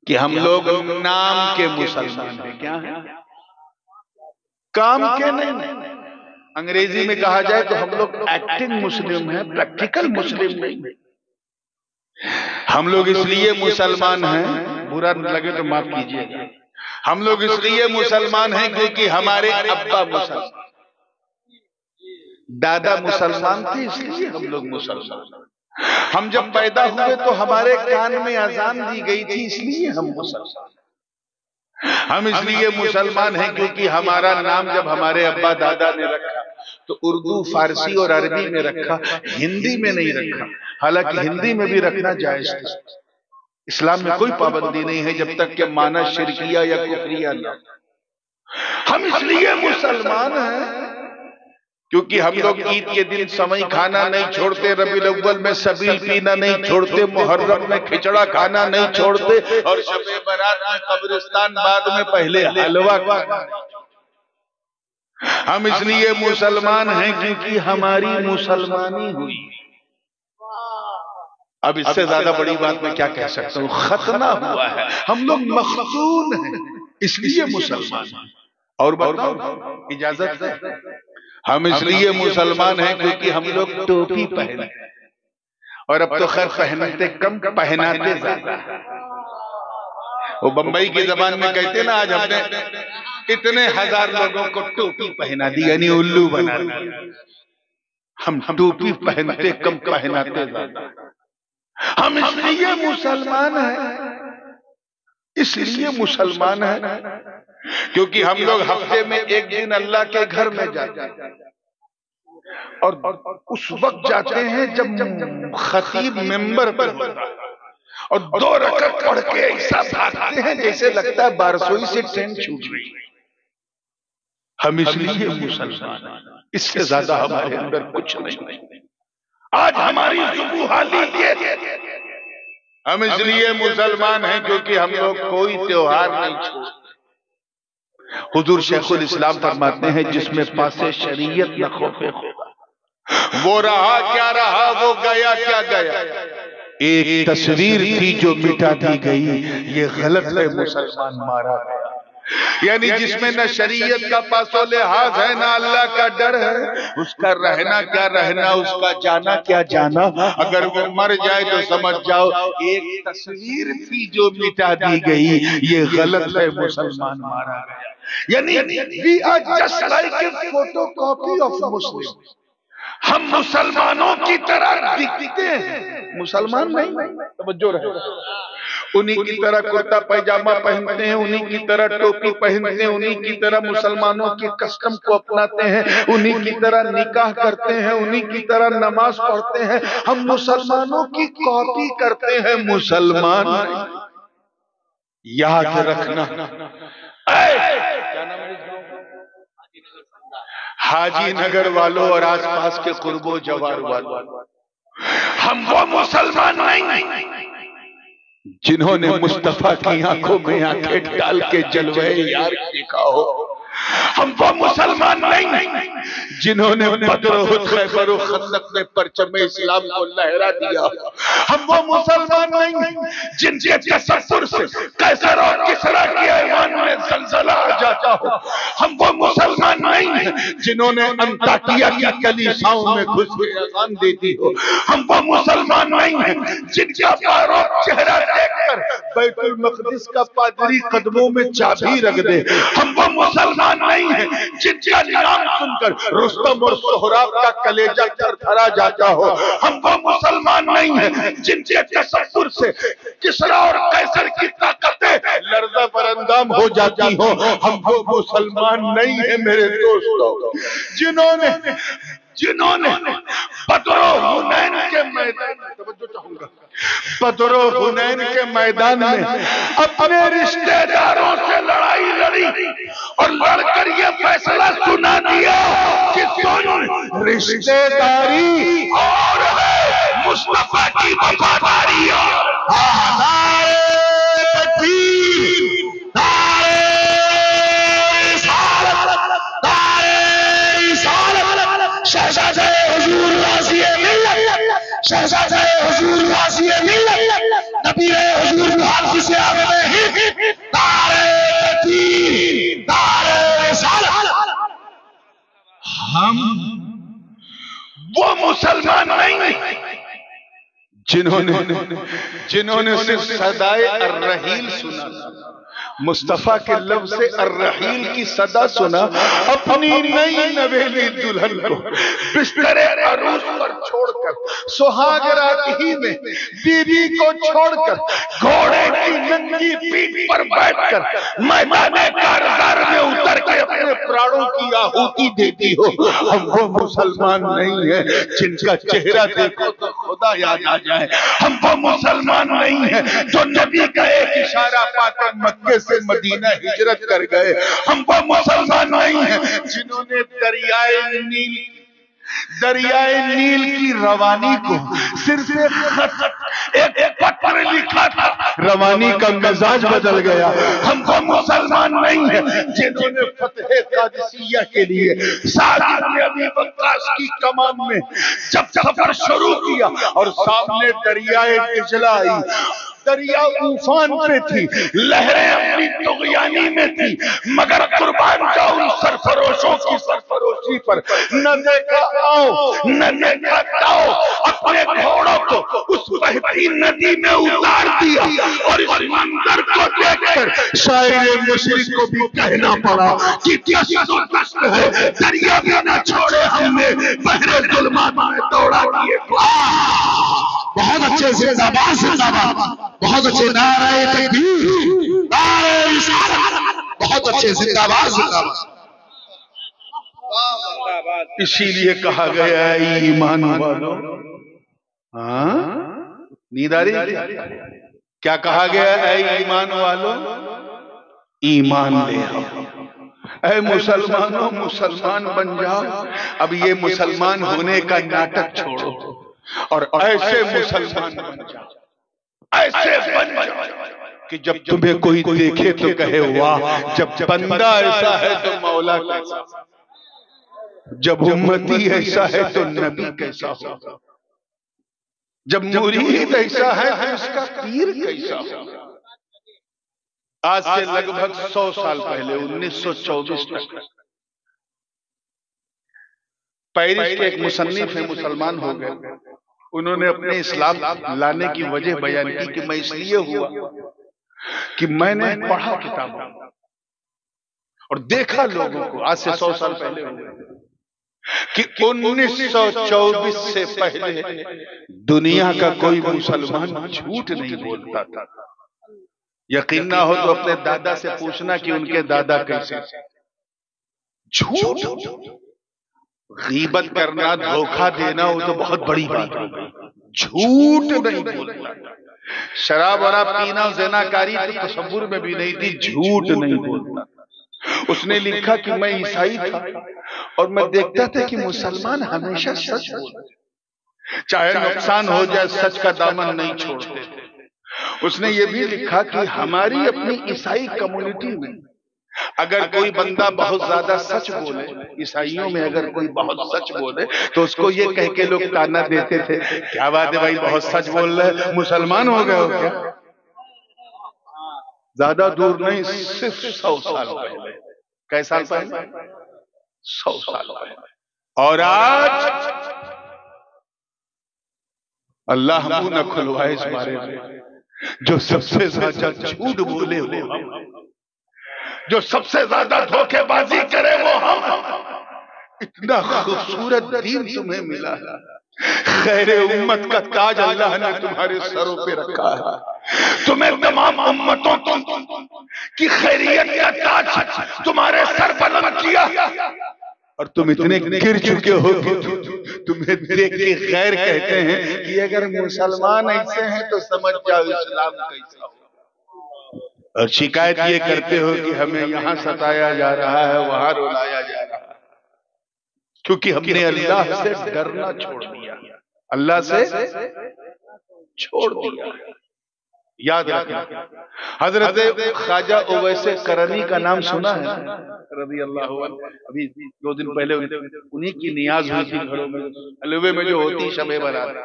کہ ہم لوگ نام کے مسلمان ہیں. کیا ہیں؟ کام کے نہیں. انگریزی میں کہا جائے تو ہم لوگ ایکٹنگ مسلم ہیں، پریکٹیکل مسلم نہیں. ہم لوگ اس لیے مسلمان ہیں، برا لگے تو معاف کیجیے گا، ہم لوگ اس لیے مسلمان ہیں کیونکہ ہمارے ابا مسلمان، دادا مسلمان تھے، اس لیے ہم لوگ مسلمان. ہم جب پیدا ہوئے تو ہمارے کان میں اذان دی گئی تھی، اس لیے ہم مسلمان. ہم اس لیے مسلمان ہیں کیونکہ ہمارا نام جب ہمارے ابا دادا نے رکھا تو اردو، فارسی اور عربی میں رکھا، ہندی میں نہیں رکھا. حالانکہ ہندی میں بھی رکھنا جائز تھا. اسلام میں کوئی پابندی نہیں ہے جب تک کہ معنی شرکیہ یا کفریہ نہ. ہم اس لیے مسلمان ہیں کیونکہ ہم لوگ عید کے دن سمئی کھانا نہیں چھوڑتے، ربیع الاول میں سبیل پینا نہیں چھوڑتے، محرم میں کھچڑا کھانا نہیں چھوڑتے، اور شب برات میں قبرستان بعد میں پہلے حلوہ کھانا. ہم اس لیے مسلمان ہیں کیونکہ ہماری مسلمانی ہوئی. اب اس سے زیادہ بڑی بات میں کیا کہہ سکتا ہوں؟ ختنہ ہوا ہے، ہم لوگ مختون ہیں اس لیے مسلمان ہیں. اور بتاؤ اجازت ہے؟ ہم اس لیے مسلمان ہیں کیونکہ ہم لوگ ٹوپی پہنے، اور اب تو خیر پہنتے کم، پہناتے زیادہ. وہ بمبئی کی زبان میں کہتے نا، آج ہم نے اتنے ہزار لوگوں کو ٹوپی پہنا دی، یعنی الو بنا دی. ہم ٹوپی پہنتے کم، پہناتے زیادہ. ہم اس لیے مسلمان ہیں، اس لیے مسلمان ہیں کیونکہ ہم لوگ ہفتے میں ایک دن اللہ کے گھر میں جاتے ہیں، اور اس وقت جاتے ہیں جب خطیب ممبر پر ہوتا ہے، اور 2 رکعت پڑھ کے ایسا بھاگتے ہیں جیسے لگتا ہے بارسوئی سے ٹرین چھوٹ رہی. ہم اس لیے مسلمان ہیں، اس سے زیادہ ہمارے اندر کچھ نہیں. آج ہماری حالی یہ، ہم اس لیے مسلمان ہیں کیونکہ ہم لوگ کوئی تیوہار نہیں چھوڑتے. حضور شیخ الاسلام فرماتے ہیں جس میں پاسے شریعت نہ خوف خدا، وہ رہا کیا رہا، وہ گیا کیا گیا. ایک تصویر تھی جو مٹا دی گئی، یہ غلط ہے مسلمان مارا گیا. یعنی جس میں نہ شریعت کا پاس و لحاظ ہے، نہ اللہ کا ڈر ہے، اس کا رہنا کیا رہنا، اس کا جانا کیا جانا. اگر وہ مر جائے تو سمجھ جاؤ ایک تصویر تھی جو مٹا دی گئی، یہ غلط ہے مسلمان مارا گیا. یعنی we are just like a photocopy of Muslim. ہم مسلمانوں کی طرح دکھتے ہیں، مسلمان نہیں. توجہ رہے، انہی کی طرح کرتا پیجامہ پہنتے ہیں، انہی کی طرح ٹوپی پہنتے ہیں، انہی کی طرح مسلمانوں کی کسٹم کو اپناتے ہیں، انہی کی طرح نکاح کرتے ہیں، انہی کی طرح نماز پڑھتے ہیں. ہم مسلمانوں کی کاپی کرتے ہیں، مسلمان نہیں. یاد رکھنا، حاجی نگر والوں اور آس پاس کے قرب و جوار والوں، ہم وہ مسلمان نہیں جنہوں نے مصطفیٰ کی آنکھوں میں آنکھیں ڈال کے جلوہ یار دیکھا ہو. ہم وہ مسلمان نہیں جنہوں نے بدر و خیبر و خندق میں پرچم اسلام کو لہرا دیا. ہم وہ مسلمان نہیں جن کے تصور سے قیصر اور کسریٰ کے ایوان میں زلزلہ آ جاتا ہو. ہم وہ مسلمان نہیں جنہوں نے انطاکیہ کی کلیساؤں میں گھس کے اذان دیتی ہو. ہم وہ مسلمان نہیں جن کا فاروق چہرہ دیکھ کر بیت المقدس کا پادری قدموں میں چابی رکھ دے. ہم وہ مسلمان نہیں ہے جن کا نام سن کر رستم اور سہراب کا کلیجہ تھرتھرا جاتا ہو. ہم وہ مسلمان نہیں ہیں جن کے تصور سے کسریٰ اور قیصر کی طاقتیں لرزہ پر اندام ہو جاتی ہوں. ہم وہ مسلمان نہیں ہیں میرے دوستوں جنہوں نے بدر و حنین کے میدان میں، توجہ چاہوں گا، بدر و حنین کے میدان میں اپنے رشتہ داروں سے لڑائی لڑی اور لڑ کر یہ فیصلہ سنا دیا کہ سن، رشتہ داری اور مصطفیٰ کی وفاداری. نعرہ تکبیر، نعرہ رسالت، نعرہ رسالت. شہزادہ حضور غازی ملت، شہزادہ حضور غازی ملت، نبی حضور حافظ سے آگے ہم وہ مسلمان نہیں جنہوں نے صرف صدائے الرحیل سنا، مصطفیٰ کے لفظ سے الرحیل کی صدا سنا، اپنی نئی نویلی دلہن کو بستر عروس پر چھوڑ کر، سہاگ رات ہی میں بیوی کو چھوڑ کر، گھوڑے کی ننگی پیٹھ پر بیٹھ کر میدان کارزار میں اتر کے اپنے پراڑوں کی آہوتی دیتی ہو، ہم وہ مسلمان نہیں ہیں جن کا چہرہ دیکھو تو خدا یاد آ جائے، ہم وہ مسلمان نہیں ہیں جو نبی کا ایک اشارہ پا کر مکے سے مدینہ ہجرت کر گئے، ہم وہ مسلمان نہیں ہیں جنہوں نے دریائے نیل کی روانی کو صرف ایک پتھر لکھا تھا، روانی کا مزاج بدل گیا، ہم وہ مسلمان نہیں ہیں جنہوں نے فتح قادسیہ کے لیے سعد بن ابی وقاص کی کمان میں جب سفر شروع کیا اور سامنے دریائے دجلہ آئی، دریا طوفان پہ تھی، لہریں اپنی طغیانی میں تھی، مگر قربان جاؤ ان سرفروشوں کی سرفروشی پر، نہ دیکھا آؤ نہ دیکھا تاؤ، اپنے گھوڑوں کو اس بہتی ندی میں اتار دیا، اور اس منظر کو دیکھ کر شاعر مشرق کو بھی کہنا پڑا کہ دست و دست ہے دریا بھی نہ چھوڑے ہم نے، بحر ظلمات میں دوڑا کیے بہت اچھے زندہ باد زندہ باد، بہت اچھے نعرہ تکبیر، نعرہ رسالت، بہت اچھے زندہ باد زندہ باد۔ اسی لیے کہا گیا ہے ایمان والو، نیند آ رہی کیا کہا گیا ہے ایمان والو، ایمان لے آؤ، اے مسلمانوں مسلمان بن جاؤ، اب یہ مسلمان ہونے کا ناٹک چھوڑو اور ایسے مسلمان بن جاؤ، ایسے بن جاؤ کہ جب تمہیں کوئی دیکھے تو کہے واہ، جب بندہ ایسا ہے تو مولا کیسا، جب امتی ایسا ہے تو نبی کیسا ہوگا، جب مرید ایسا ہے تو اس کا پیر کیسا ہوگا۔ آج سے لگ بھگ 100 سال پہلے 1924 تک پیرس کے ایک مصنف ہیں، مسلمان ہو گئے، انہوں نے اپنے اسلام لانے کی وجہ بیان کی کہ میں اس لیے ہوا کہ میں نے پڑھا کتاب اور دیکھا لوگوں کو، آج سے 100 سال پہلے کہ 1924 سے پہلے دنیا کا کوئی مسلمان جھوٹ نہیں بولتا تھا۔ یقین نہ ہو تو اپنے دادا سے پوچھنا کہ ان کے دادا کیسے، جھوٹ غیبت کرنا، دھوکہ دینا وہ تو بہت بڑی بات ہے، جھوٹ نہیں بولتا، شراب وراب پینا زناکاری تو تصور میں بھی نہیں تھی، جھوٹ نہیں بولتا۔ اس نے لکھا کہ میں عیسائی تھا اور میں دیکھتا تھا کہ مسلمان ہمیشہ سچ بولتے، چاہے نقصان ہو جائے سچ کا دامن نہیں چھوڑتے۔ اس نے یہ بھی لکھا کہ ہماری اپنی عیسائی کمیونٹی میں اگر کوئی بندہ بہت زیادہ سچ بولے، عیسائیوں میں اگر کوئی بہت سچ بولے تو اس کو یہ کہہ کے لوگ تانا دیتے تھے، کیا بات ہے بھائی بہت سچ بول رہے، مسلمان ہو گئے ہو کیا؟ زیادہ دور نہیں، صرف 100 سال پہلے۔ کئی سال پہلے؟ 100 سال پہلے۔ اور آج اللہ ہم نہ کھلوائے اس بارے میں، جو سب سے زیادہ جھوٹ بولے وہ ہم، جو سب سے زیادہ دھوکے بازی کرے وہ ہم۔ اتنا خوبصورت دین تمہیں ملا ہے، خیر امت کا تاج اللہ نے تمہارے سروں پہ رکھا ہے، تمہیں تمام امتوں کی خیریت کا تاج تمہارے سر بلند کیا، اور تم اتنے گر چکے ہو کہ تمہیں دیکھ کے غیر کہتے ہیں کہ اگر مسلمان ایسے ہیں تو سمجھ جاؤ اسلام کیسا ہو، اور شکایت یہ کرتے ہو کہ ہمیں یہاں ستایا جا رہا ہے وہاں رلایا جا رہا ہے، کیونکہ ہم نے اللہ سے ڈرنا چھوڑ دیا، اللہ سے چھوڑ دیا۔ یاد رکھنا، حضرت خواجہ اویس قرنی کا نام سنا ہے رضی اللہ عنہ، ابھی 2 دن پہلے انہی کی نیاز ہوئی تھی گھروں میں، حلوے میں جو ہوتی شب برات۔